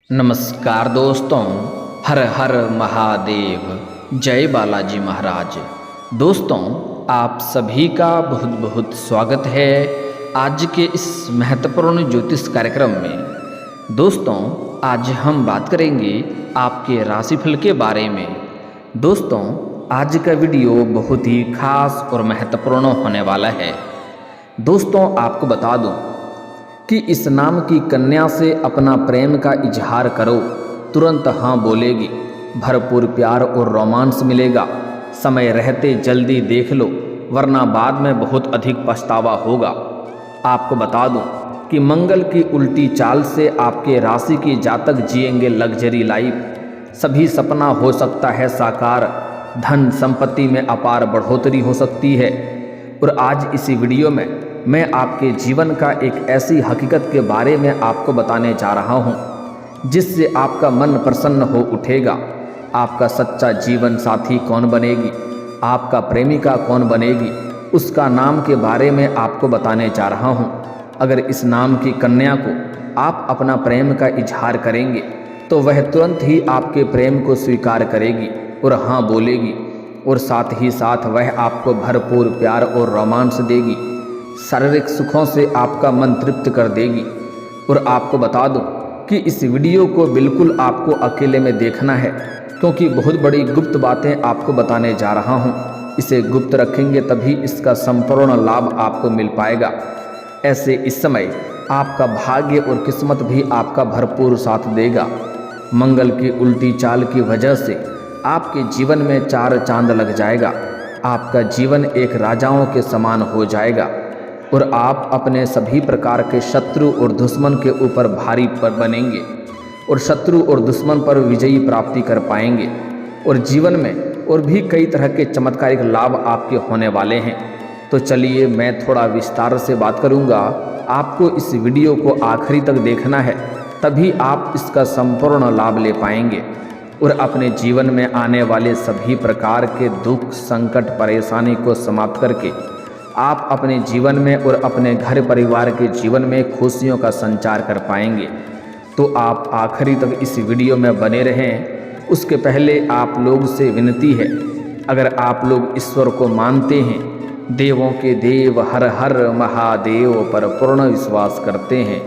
नमस्कार दोस्तों, हर हर महादेव, जय बालाजी महाराज। दोस्तों, आप सभी का बहुत बहुत स्वागत है आज के इस महत्वपूर्ण ज्योतिष कार्यक्रम में। दोस्तों, आज हम बात करेंगे आपके राशिफल के बारे में। दोस्तों, आज का वीडियो बहुत ही खास और महत्वपूर्ण होने वाला है। दोस्तों, आपको बता दूं कि इस नाम की कन्या से अपना प्रेम का इजहार करो, तुरंत हाँ बोलेगी, भरपूर प्यार और रोमांस मिलेगा। समय रहते जल्दी देख लो, वरना बाद में बहुत अधिक पछतावा होगा। आपको बता दूं कि मंगल की उल्टी चाल से आपके राशि की जातक जिएंगे लग्जरी लाइफ। सभी सपना हो सकता है साकार, धन संपत्ति में अपार बढ़ोतरी हो सकती है। और आज इसी वीडियो में मैं आपके जीवन का एक ऐसी हकीकत के बारे में आपको बताने जा रहा हूँ जिससे आपका मन प्रसन्न हो उठेगा। आपका सच्चा जीवन साथी कौन बनेगी, आपका प्रेमिका कौन बनेगी, उसका नाम के बारे में आपको बताने जा रहा हूँ। अगर इस नाम की कन्या को आप अपना प्रेम का इजहार करेंगे तो वह तुरंत ही आपके प्रेम को स्वीकार करेगी और हाँ बोलेगी, और साथ ही साथ वह आपको भरपूर प्यार और रोमांस देगी। शारीरिक सुखों से आपका मन तृप्त कर देगी। और आपको बता दूं कि इस वीडियो को बिल्कुल आपको अकेले में देखना है, क्योंकि बहुत बड़ी गुप्त बातें आपको बताने जा रहा हूं। इसे गुप्त रखेंगे तभी इसका संपूर्ण लाभ आपको मिल पाएगा। ऐसे इस समय आपका भाग्य और किस्मत भी आपका भरपूर साथ देगा। मंगल की उल्टी चाल की वजह से आपके जीवन में चार चांद लग जाएगा। आपका जीवन एक राजाओं के समान हो जाएगा और आप अपने सभी प्रकार के शत्रु और दुश्मन के ऊपर भारी पर बनेंगे और शत्रु और दुश्मन पर विजयी प्राप्ति कर पाएंगे। और जीवन में और भी कई तरह के चमत्कारिक लाभ आपके होने वाले हैं। तो चलिए मैं थोड़ा विस्तार से बात करूंगा। आपको इस वीडियो को आखिरी तक देखना है, तभी आप इसका संपूर्ण लाभ ले पाएंगे और अपने जीवन में आने वाले सभी प्रकार के दुख, संकट, परेशानी को समाप्त करके आप अपने जीवन में और अपने घर परिवार के जीवन में खुशियों का संचार कर पाएंगे। तो आप आखिरी तक इस वीडियो में बने रहें। उसके पहले आप लोग से विनती है, अगर आप लोग ईश्वर को मानते हैं, देवों के देव हर हर महादेव पर पूर्ण विश्वास करते हैं,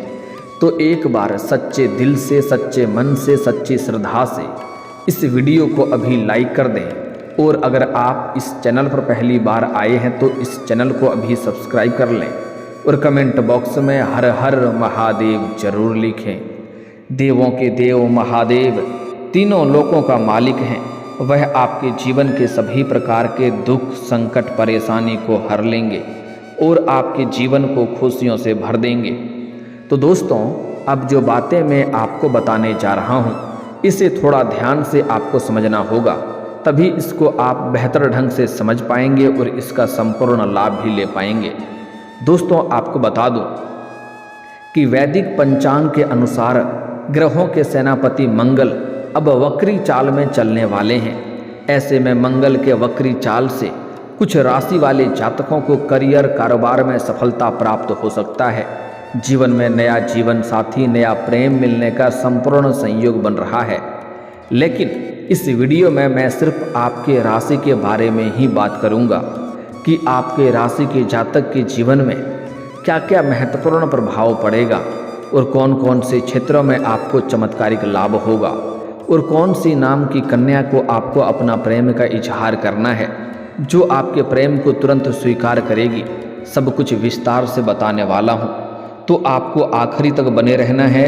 तो एक बार सच्चे दिल से, सच्चे मन से, सच्ची श्रद्धा से इस वीडियो को अभी लाइक कर दें। और अगर आप इस चैनल पर पहली बार आए हैं तो इस चैनल को अभी सब्सक्राइब कर लें और कमेंट बॉक्स में हर हर महादेव जरूर लिखें। देवों के देव महादेव तीनों लोकों का मालिक हैं। वह आपके जीवन के सभी प्रकार के दुख, संकट, परेशानी को हर लेंगे और आपके जीवन को खुशियों से भर देंगे। तो दोस्तों, अब जो बातें मैं आपको बताने जा रहा हूँ, इसे थोड़ा ध्यान से आपको समझना होगा, तभी इसको आप बेहतर ढंग से समझ पाएंगे और इसका संपूर्ण लाभ भी ले पाएंगे। दोस्तों, आपको बता दूं कि वैदिक पंचांग के अनुसार ग्रहों के सेनापति मंगल अब वक्री चाल में चलने वाले हैं। ऐसे में मंगल के वक्री चाल से कुछ राशि वाले जातकों को करियर, कारोबार में सफलता प्राप्त हो सकता है। जीवन में नया जीवन साथी, नया प्रेम मिलने का संपूर्ण संयोग बन रहा है। लेकिन इस वीडियो में मैं सिर्फ आपके राशि के बारे में ही बात करूंगा कि आपके राशि के जातक के जीवन में क्या क्या महत्वपूर्ण प्रभाव पड़ेगा और कौन कौन से क्षेत्रों में आपको चमत्कारिक लाभ होगा और कौन सी नाम की कन्या को आपको अपना प्रेम का इजहार करना है जो आपके प्रेम को तुरंत स्वीकार करेगी। सब कुछ विस्तार से बताने वाला हूँ, तो आपको आखिरी तक बने रहना है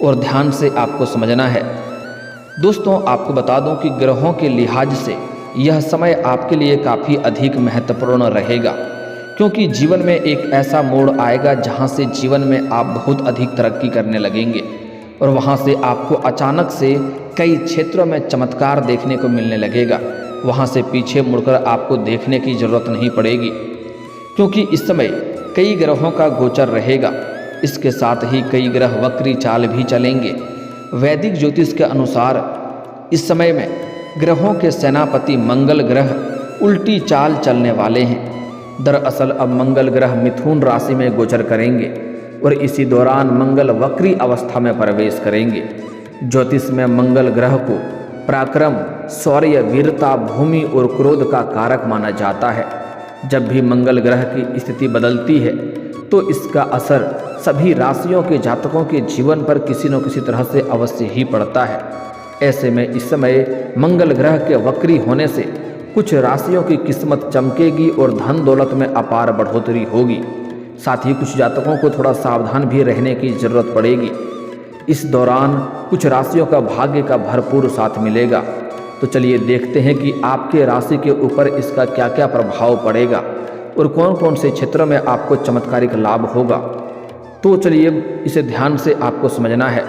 और ध्यान से आपको समझना है। दोस्तों, आपको बता दूं कि ग्रहों के लिहाज से यह समय आपके लिए काफ़ी अधिक महत्वपूर्ण रहेगा, क्योंकि जीवन में एक ऐसा मोड़ आएगा जहां से जीवन में आप बहुत अधिक तरक्की करने लगेंगे और वहां से आपको अचानक से कई क्षेत्रों में चमत्कार देखने को मिलने लगेगा। वहां से पीछे मुड़कर आपको देखने की ज़रूरत नहीं पड़ेगी, क्योंकि इस समय कई ग्रहों का गोचर रहेगा। इसके साथ ही कई ग्रह वक्री चाल भी चलेंगे। वैदिक ज्योतिष के अनुसार इस समय में ग्रहों के सेनापति मंगल ग्रह उल्टी चाल चलने वाले हैं। दरअसल अब मंगल ग्रह मिथुन राशि में गोचर करेंगे। और इसी दौरान मंगल वक्री अवस्था में प्रवेश करेंगे। ज्योतिष में मंगल ग्रह को पराक्रम, शौर्य, वीरता, भूमि और क्रोध का कारक माना जाता है। जब भी मंगल ग्रह की स्थिति बदलती है तो इसका असर सभी राशियों के जातकों के जीवन पर किसी न किसी तरह से अवश्य ही पड़ता है। ऐसे में इस समय मंगल ग्रह के वक्री होने से कुछ राशियों की किस्मत चमकेगी और धन दौलत में अपार बढ़ोतरी होगी। साथ ही कुछ जातकों को थोड़ा सावधान भी रहने की जरूरत पड़ेगी। इस दौरान कुछ राशियों का भाग्य का भरपूर साथ मिलेगा। तो चलिए देखते हैं कि आपके राशि के ऊपर इसका क्या क्या प्रभाव पड़ेगा और कौन कौन से क्षेत्रों में आपको चमत्कारिक लाभ होगा। तो चलिए इसे ध्यान से आपको समझना है।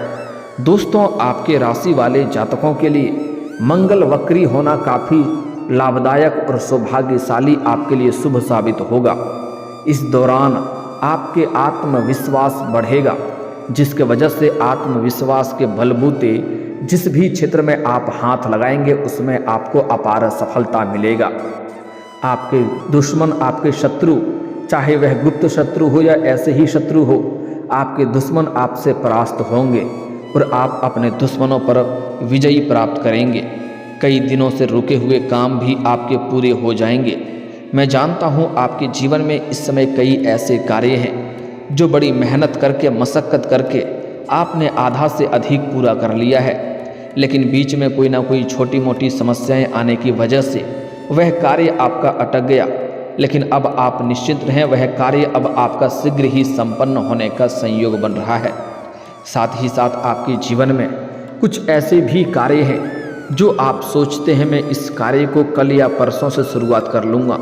दोस्तों, आपके राशि वाले जातकों के लिए मंगल वक्री होना काफ़ी लाभदायक और सौभाग्यशाली आपके लिए शुभ साबित होगा। इस दौरान आपके आत्मविश्वास बढ़ेगा, जिसके वजह से आत्मविश्वास के बलबूते जिस भी क्षेत्र में आप हाथ लगाएंगे उसमें आपको अपार सफलता मिलेगा। आपके दुश्मन, आपके शत्रु, चाहे वह गुप्त शत्रु हो या ऐसे ही शत्रु हो, आपके दुश्मन आपसे परास्त होंगे और आप अपने दुश्मनों पर विजयी प्राप्त करेंगे। कई दिनों से रुके हुए काम भी आपके पूरे हो जाएंगे। मैं जानता हूँ आपके जीवन में इस समय कई ऐसे कार्य हैं जो बड़ी मेहनत करके, मशक्क़त करके आपने आधा से अधिक पूरा कर लिया है, लेकिन बीच में कोई ना कोई छोटी मोटी समस्याएं आने की वजह से वह कार्य आपका अटक गया। लेकिन अब आप निश्चिंत रहें, वह कार्य अब आपका शीघ्र ही संपन्न होने का संयोग बन रहा है। साथ ही साथ आपके जीवन में कुछ ऐसे भी कार्य हैं जो आप सोचते हैं मैं इस कार्य को कल या परसों से शुरुआत कर लूँगा,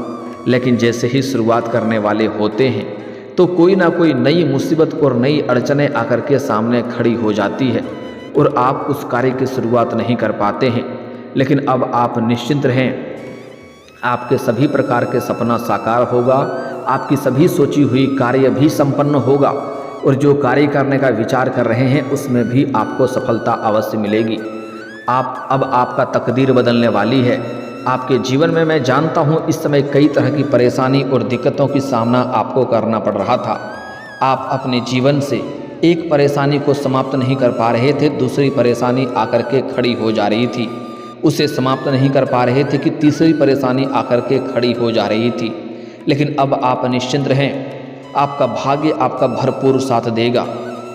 लेकिन जैसे ही शुरुआत करने वाले होते हैं तो कोई ना कोई नई मुसीबत और नई अड़चनें आकर के सामने खड़ी हो जाती है और आप उस कार्य की शुरुआत नहीं कर पाते हैं। लेकिन अब आप निश्चिंत रहें, आपके सभी प्रकार के सपना साकार होगा, आपकी सभी सोची हुई कार्य भी संपन्न होगा और जो कार्य करने का विचार कर रहे हैं उसमें भी आपको सफलता अवश्य मिलेगी। अब आपका तकदीर बदलने वाली है। आपके जीवन में मैं जानता हूँ इस समय कई तरह की परेशानी और दिक्कतों की सामना आपको करना पड़ रहा था। आप अपने जीवन से एक परेशानी को समाप्त नहीं कर पा रहे थे, दूसरी परेशानी आकर के खड़ी हो जा रही थी। उसे समाप्त नहीं कर पा रहे थे कि तीसरी परेशानी आकर के खड़ी हो जा रही थी। लेकिन अब आप निश्चिंत रहें, आपका भाग्य आपका भरपूर साथ देगा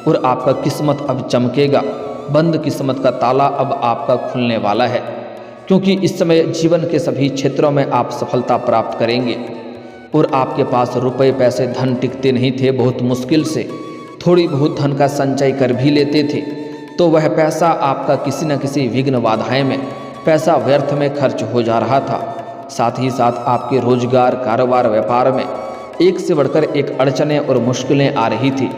और आपका किस्मत अब चमकेगा। बंद किस्मत का ताला अब आपका खुलने वाला है, क्योंकि इस समय जीवन के सभी क्षेत्रों में आप सफलता प्राप्त करेंगे और आपके पास रुपए पैसे धन टिकते नहीं थे। बहुत मुश्किल से थोड़ी बहुत धन का संचय कर भी लेते थे तो वह पैसा आपका किसी न किसी विघ्न बाधाएं में पैसा व्यर्थ में खर्च हो जा रहा था। साथ ही साथ आपके रोजगार, कारोबार, व्यापार में एक से बढ़कर एक अड़चनें और मुश्किलें आ रही थी।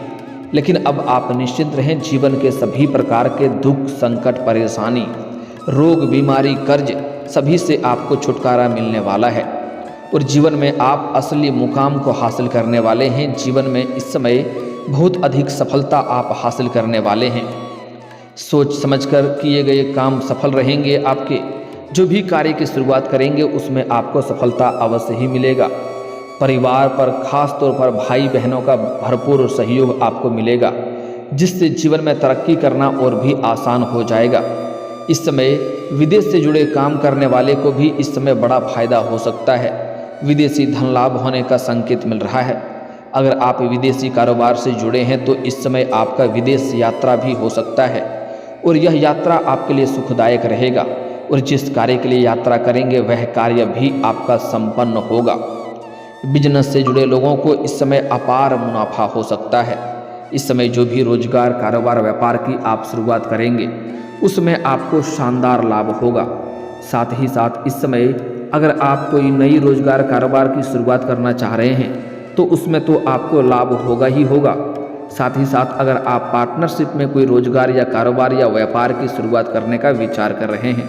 लेकिन अब आप निश्चिंत रहें, जीवन के सभी प्रकार के दुख, संकट, परेशानी, रोग, बीमारी, कर्ज सभी से आपको छुटकारा मिलने वाला है और जीवन में आप असली मुकाम को हासिल करने वाले हैं। जीवन में इस समय बहुत अधिक सफलता आप हासिल करने वाले हैं। सोच समझकर किए गए काम सफल रहेंगे। आपके जो भी कार्य की शुरुआत करेंगे उसमें आपको सफलता अवश्य ही मिलेगा। परिवार पर, खास तौर पर भाई बहनों का भरपूर सहयोग आपको मिलेगा, जिससे जीवन में तरक्की करना और भी आसान हो जाएगा। इस समय विदेश से जुड़े काम करने वाले को भी इस समय बड़ा फायदा हो सकता है। विदेशी धन लाभ होने का संकेत मिल रहा है। अगर आप विदेशी कारोबार से जुड़े हैं तो इस समय आपका विदेश यात्रा भी हो सकता है और यह यात्रा आपके लिए सुखदायक रहेगा और जिस कार्य के लिए यात्रा करेंगे वह कार्य भी आपका संपन्न होगा। बिजनेस से जुड़े लोगों को इस समय अपार मुनाफा हो सकता है। इस समय जो भी रोजगार, कारोबार, व्यापार की आप शुरुआत करेंगे उसमें आपको शानदार लाभ होगा। साथ ही साथ इस समय अगर आप कोई नई रोजगार, कारोबार की शुरुआत करना चाह रहे हैं तो उसमें तो आपको लाभ होगा ही होगा। साथ ही साथ अगर आप पार्टनरशिप में कोई रोजगार या कारोबार या व्यापार की शुरुआत करने का विचार कर रहे हैं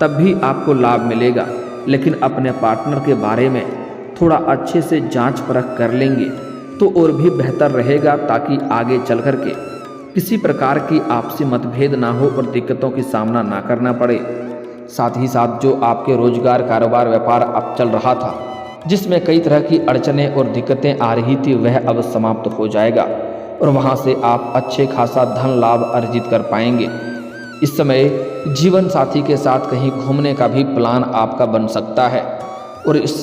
तब भी आपको लाभ मिलेगा। लेकिन अपने पार्टनर के बारे में थोड़ा अच्छे से जांच परख कर लेंगे तो और भी बेहतर रहेगा, ताकि आगे चल कर के किसी प्रकार की आपसी मतभेद ना हो और दिक्कतों की सामना ना करना पड़े। साथ ही साथ जो आपके रोजगार, कारोबार, व्यापार अब चल रहा था जिसमें कई तरह की अड़चनें और दिक्कतें आ रही थी वह अब समाप्त हो जाएगा और वहाँ से आप अच्छे खासा धन लाभ अर्जित कर पाएंगे। इस समय जीवन साथी के साथ कहीं घूमने का भी प्लान आपका बन सकता है और इस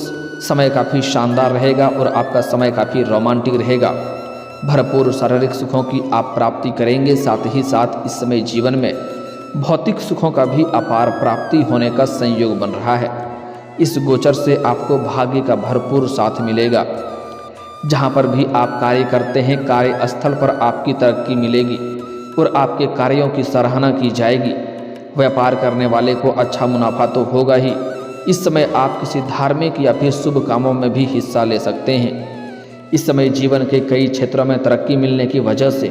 समय काफ़ी शानदार रहेगा और आपका समय काफ़ी रोमांटिक रहेगा। भरपूर शारीरिक सुखों की आप प्राप्ति करेंगे। साथ ही साथ इस समय जीवन में भौतिक सुखों का भी अपार प्राप्ति होने का संयोग बन रहा है। इस गोचर से आपको भाग्य का भरपूर साथ मिलेगा। जहाँ पर भी आप कार्य करते हैं, कार्यस्थल पर आपकी तरक्की मिलेगी और आपके कार्यों की सराहना की जाएगी। व्यापार करने वाले को अच्छा मुनाफा तो होगा ही। इस समय आप किसी धार्मिक या फिर शुभ कामों में भी हिस्सा ले सकते हैं। इस समय जीवन के कई क्षेत्रों में तरक्की मिलने की वजह से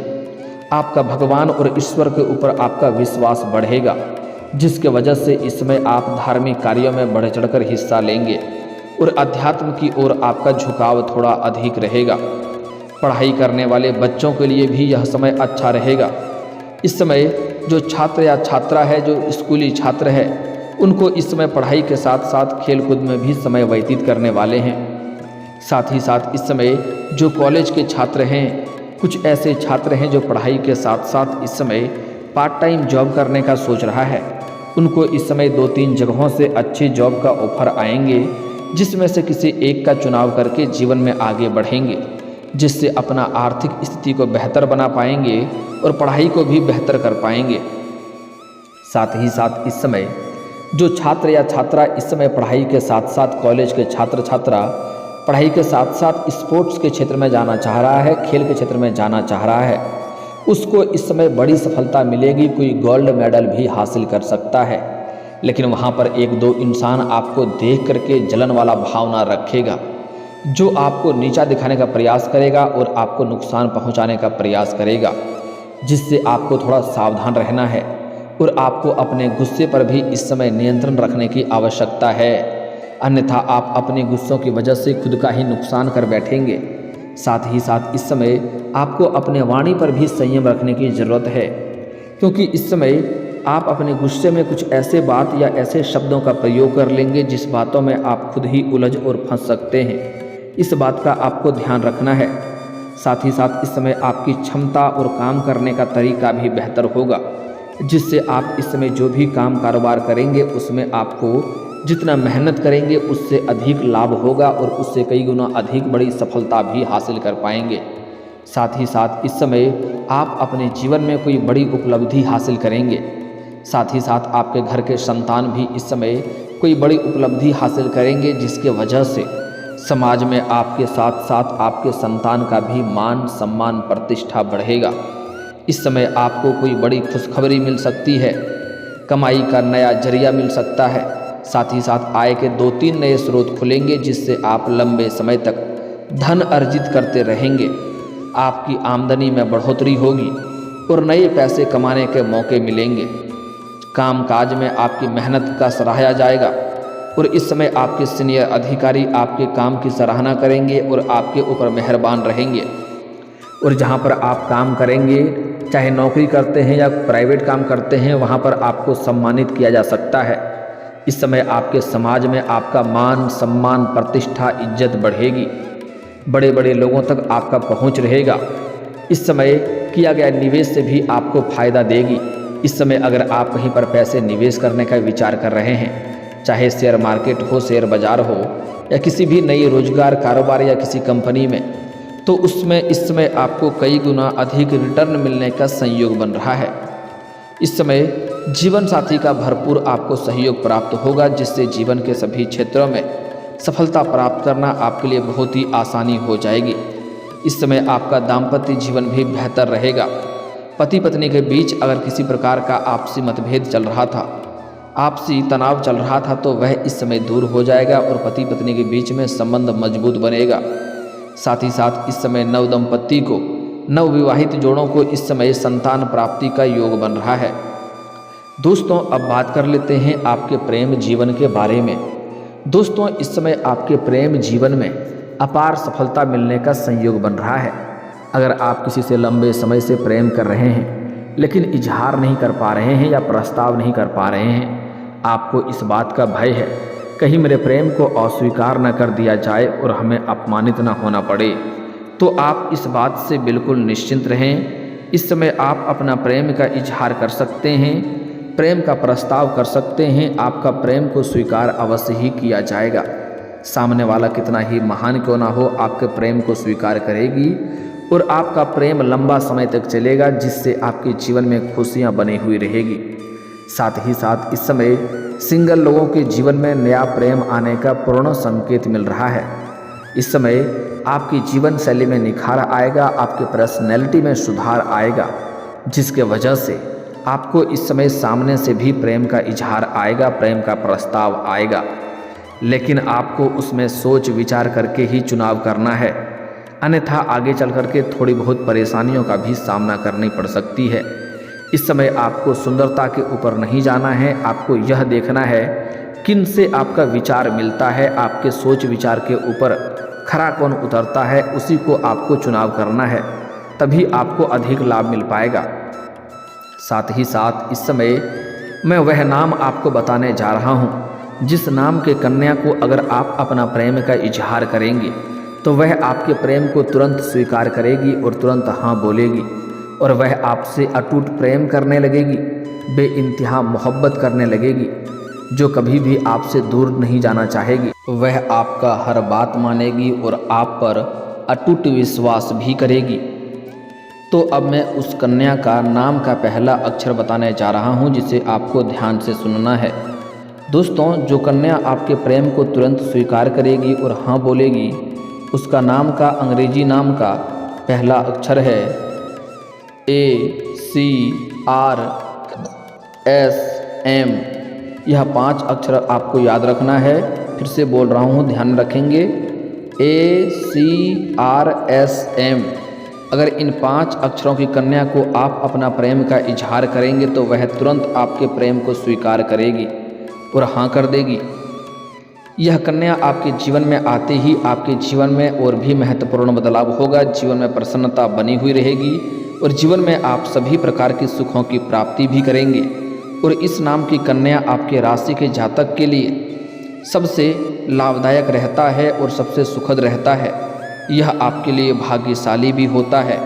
आपका भगवान और ईश्वर के ऊपर आपका विश्वास बढ़ेगा, जिसके वजह से इस समय आप धार्मिक कार्यों में बढ़ चढ़कर हिस्सा लेंगे और अध्यात्म की ओर आपका झुकाव थोड़ा अधिक रहेगा। पढ़ाई करने वाले बच्चों के लिए भी यह समय अच्छा रहेगा। इस समय जो छात्र या छात्रा है, जो स्कूली छात्र है, उनको इस समय पढ़ाई के साथ साथ खेलकूद में भी समय व्यतीत करने वाले हैं। साथ ही साथ इस समय जो कॉलेज के छात्र हैं, कुछ ऐसे छात्र हैं जो पढ़ाई के साथ साथ इस समय पार्ट टाइम जॉब करने का सोच रहा है, उनको इस समय 2-3 जगहों से अच्छी जॉब का ऑफर आएंगे, जिसमें से किसी एक का चुनाव करके जीवन में आगे बढ़ेंगे, जिससे अपना आर्थिक स्थिति को बेहतर बना पाएंगे और पढ़ाई को भी बेहतर कर पाएंगे। साथ ही साथ इस समय जो छात्र या छात्रा इस समय पढ़ाई के साथ साथ, कॉलेज के छात्र छात्रा पढ़ाई के साथ साथ स्पोर्ट्स के क्षेत्र में जाना चाह रहा है, खेल के क्षेत्र में जाना चाह रहा है, उसको इस समय बड़ी सफलता मिलेगी। कोई गोल्ड मेडल भी हासिल कर सकता है। लेकिन वहाँ पर 1-2 इंसान आपको देख करके जलन वाला भावना रखेगा, जो आपको नीचा दिखाने का प्रयास करेगा और आपको नुकसान पहुँचाने का प्रयास करेगा, जिससे आपको थोड़ा सावधान रहना है और आपको अपने गुस्से पर भी इस समय नियंत्रण रखने की आवश्यकता है। अन्यथा आप अपने गुस्सों की वजह से खुद का ही नुकसान कर बैठेंगे। साथ ही साथ इस समय आपको अपने वाणी पर भी संयम रखने की ज़रूरत है, क्योंकि इस समय आप अपने गुस्से में कुछ ऐसे बात या ऐसे शब्दों का प्रयोग कर लेंगे जिस बातों में आप खुद ही उलझ और फंस सकते हैं। इस बात का आपको ध्यान रखना है। साथ ही साथ इस समय आपकी क्षमता और काम करने का तरीका भी बेहतर होगा, जिससे आप इस समय जो भी काम कारोबार करेंगे उसमें आपको जितना मेहनत करेंगे उससे अधिक लाभ होगा और उससे कई गुना अधिक बड़ी सफलता भी हासिल कर पाएंगे। साथ ही साथ इस समय आप अपने जीवन में कोई बड़ी उपलब्धि हासिल करेंगे। साथ ही साथ आपके घर के संतान भी इस समय कोई बड़ी उपलब्धि हासिल करेंगे, जिसके वजह से समाज में आपके साथ साथ आपके संतान का भी मान सम्मान प्रतिष्ठा बढ़ेगा। इस समय आपको कोई बड़ी खुशखबरी मिल सकती है, कमाई का नया जरिया मिल सकता है। साथ ही साथ आय के 2-3 नए स्रोत खुलेंगे, जिससे आप लंबे समय तक धन अर्जित करते रहेंगे। आपकी आमदनी में बढ़ोतरी होगी और नए पैसे कमाने के मौके मिलेंगे। कामकाज में आपकी मेहनत का सराहा जाएगा और इस समय आपके सीनियर अधिकारी आपके काम की सराहना करेंगे और आपके ऊपर मेहरबान रहेंगे। और जहाँ पर आप काम करेंगे, चाहे नौकरी करते हैं या प्राइवेट काम करते हैं, वहाँ पर आपको सम्मानित किया जा सकता है। इस समय आपके समाज में आपका मान सम्मान प्रतिष्ठा इज्जत बढ़ेगी। बड़े बड़े लोगों तक आपका पहुंच रहेगा। इस समय किया गया निवेश से भी आपको फायदा देगी। इस समय अगर आप कहीं पर पैसे निवेश करने का विचार कर रहे हैं, चाहे शेयर मार्केट हो, शेयर बाजार हो या किसी भी नई रोजगार कारोबार या किसी कंपनी में, तो उसमें इस समय आपको कई गुना अधिक रिटर्न मिलने का संयोग बन रहा है। इस समय जीवन साथी का भरपूर आपको सहयोग प्राप्त होगा, जिससे जीवन के सभी क्षेत्रों में सफलता प्राप्त करना आपके लिए बहुत ही आसानी हो जाएगी। इस समय आपका दाम्पत्य जीवन भी बेहतर रहेगा। पति पत्नी के बीच अगर किसी प्रकार का आपसी मतभेद चल रहा था, आपसी तनाव चल रहा था, तो वह इस समय दूर हो जाएगा और पति पत्नी के बीच में संबंध मजबूत बनेगा। साथ ही साथ इस समय नव दंपत्ति को, नवविवाहित जोड़ों को इस समय संतान प्राप्ति का योग बन रहा है। दोस्तों, अब बात कर लेते हैं आपके प्रेम जीवन के बारे में। दोस्तों, इस समय आपके प्रेम जीवन में अपार सफलता मिलने का संयोग बन रहा है। अगर आप किसी से लंबे समय से प्रेम कर रहे हैं लेकिन इजहार नहीं कर पा रहे हैं या प्रस्ताव नहीं कर पा रहे हैं, आपको इस बात का भय है कहीं मेरे प्रेम को अस्वीकार न कर दिया जाए और हमें अपमानित न होना पड़े, तो आप इस बात से बिल्कुल निश्चिंत रहें। इस समय आप अपना प्रेम का इजहार कर सकते हैं, प्रेम का प्रस्ताव कर सकते हैं। आपका प्रेम को स्वीकार अवश्य ही किया जाएगा। सामने वाला कितना ही महान क्यों ना हो, आपके प्रेम को स्वीकार करेगी और आपका प्रेम लंबा समय तक चलेगा, जिससे आपके जीवन में खुशियां बनी हुई रहेगी। साथ ही साथ इस समय सिंगल लोगों के जीवन में नया प्रेम आने का पूर्ण संकेत मिल रहा है। इस समय आपकी जीवन शैली में निखार आएगा, आपके पर्सनैलिटी में सुधार आएगा, जिसके वजह से आपको इस समय सामने से भी प्रेम का इजहार आएगा, प्रेम का प्रस्ताव आएगा। लेकिन आपको उसमें सोच विचार करके ही चुनाव करना है, अन्यथा आगे चल करके थोड़ी बहुत परेशानियों का भी सामना करनी पड़ सकती है। इस समय आपको सुंदरता के ऊपर नहीं जाना है, आपको यह देखना है किन से आपका विचार मिलता है, आपके सोच विचार के ऊपर खरा कौन उतरता है, उसी को आपको चुनाव करना है, तभी आपको अधिक लाभ मिल पाएगा। साथ ही साथ इस समय मैं वह नाम आपको बताने जा रहा हूँ, जिस नाम के कन्या को अगर आप अपना प्रेम का इजहार करेंगे तो वह आपके प्रेम को तुरंत स्वीकार करेगी और तुरंत हाँ बोलेगी, और वह आपसे अटूट प्रेम करने लगेगी, बेइंतहा मोहब्बत करने लगेगी, जो कभी भी आपसे दूर नहीं जाना चाहेगी। वह आपका हर बात मानेगी और आप पर अटूट विश्वास भी करेगी। तो अब मैं उस कन्या का नाम का पहला अक्षर बताने जा रहा हूँ, जिसे आपको ध्यान से सुनना है। दोस्तों, जो कन्या आपके प्रेम को तुरंत स्वीकार करेगी और हाँ बोलेगी, उसका नाम का अंग्रेजी नाम का पहला अक्षर है ACRSM। यह 5 अक्षर आपको याद रखना है। फिर से बोल रहा हूँ, ध्यान रखेंगे, ACRSM। अगर इन 5 अक्षरों की कन्या को आप अपना प्रेम का इजहार करेंगे तो वह तुरंत आपके प्रेम को स्वीकार करेगी और हाँ कर देगी। यह कन्या आपके जीवन में आते ही आपके जीवन में और भी महत्वपूर्ण बदलाव होगा, जीवन में प्रसन्नता बनी हुई रहेगी और जीवन में आप सभी प्रकार के सुखों की प्राप्ति भी करेंगे। और इस नाम की कन्या आपके राशि के जातक के लिए सबसे लाभदायक रहता है और सबसे सुखद रहता है। यह आपके लिए भाग्यशाली भी होता है।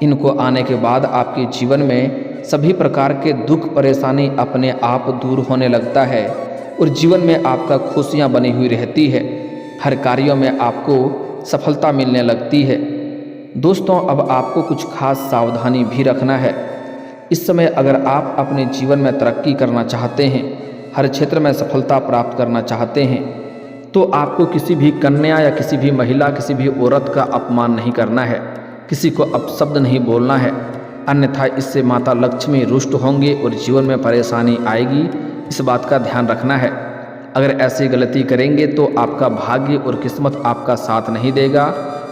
इनको आने के बाद आपके जीवन में सभी प्रकार के दुख परेशानी अपने आप दूर होने लगता है और जीवन में आपका खुशियाँ बनी हुई रहती है। हर कार्यों में आपको सफलता मिलने लगती है। दोस्तों, अब आपको कुछ खास सावधानी भी रखना है। इस समय अगर आप अपने जीवन में तरक्की करना चाहते हैं, हर क्षेत्र में सफलता प्राप्त करना चाहते हैं, तो आपको किसी भी कन्या या किसी भी महिला, किसी भी औरत का अपमान नहीं करना है, किसी को अपशब्द नहीं बोलना है, अन्यथा इससे माता लक्ष्मी रुष्ट होंगे और जीवन में परेशानी आएगी। इस बात का ध्यान रखना है। अगर ऐसी गलती करेंगे तो आपका भाग्य और किस्मत आपका साथ नहीं देगा।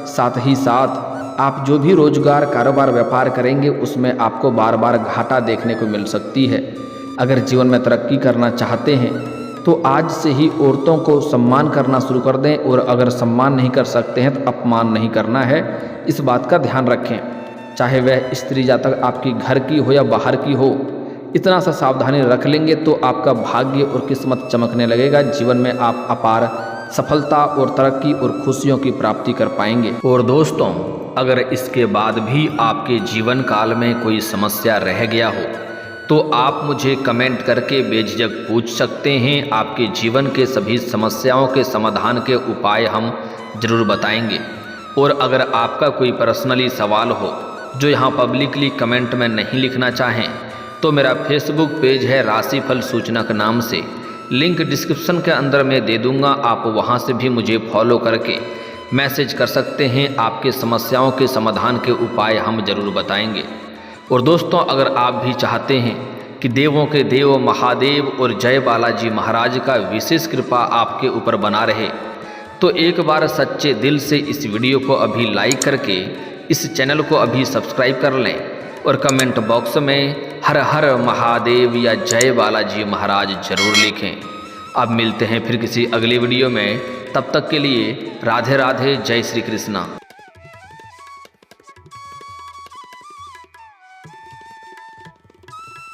साथ ही साथ आप जो भी रोजगार, कारोबार, व्यापार करेंगे उसमें आपको बार बार घाटा देखने को मिल सकती है। अगर जीवन में तरक्की करना चाहते हैं तो आज से ही औरतों को सम्मान करना शुरू कर दें, और अगर सम्मान नहीं कर सकते हैं तो अपमान नहीं करना है। इस बात का ध्यान रखें, चाहे वह स्त्री जातक आपकी घर की हो या बाहर की हो। इतना सा सावधानी रख लेंगे तो आपका भाग्य और किस्मत चमकने लगेगा। जीवन में आप अपार सफलता और तरक्की और खुशियों की प्राप्ति कर पाएंगे। और दोस्तों, अगर इसके बाद भी आपके जीवन काल में कोई समस्या रह गया हो तो आप मुझे कमेंट करके बेझिझक पूछ सकते हैं। आपके जीवन के सभी समस्याओं के समाधान के उपाय हम जरूर बताएंगे। और अगर आपका कोई पर्सनली सवाल हो जो यहाँ पब्लिकली कमेंट में नहीं लिखना चाहें तो मेरा फेसबुक पेज है राशिफल सूचनक नाम से, लिंक डिस्क्रिप्शन के अंदर मैं दे दूंगा। आप वहां से भी मुझे फॉलो करके मैसेज कर सकते हैं। आपके समस्याओं के समाधान के उपाय हम जरूर बताएंगे। और दोस्तों, अगर आप भी चाहते हैं कि देवों के देव महादेव और जय बालाजी महाराज का विशेष कृपा आपके ऊपर बना रहे तो एक बार सच्चे दिल से इस वीडियो को अभी लाइक करके इस चैनल को अभी सब्सक्राइब कर लें और कमेंट बॉक्स में हर हर महादेव या जय बालाजी महाराज जरूर लिखें। अब मिलते हैं फिर किसी अगली वीडियो में, तब तक के लिए राधे राधे, जय श्री कृष्णा।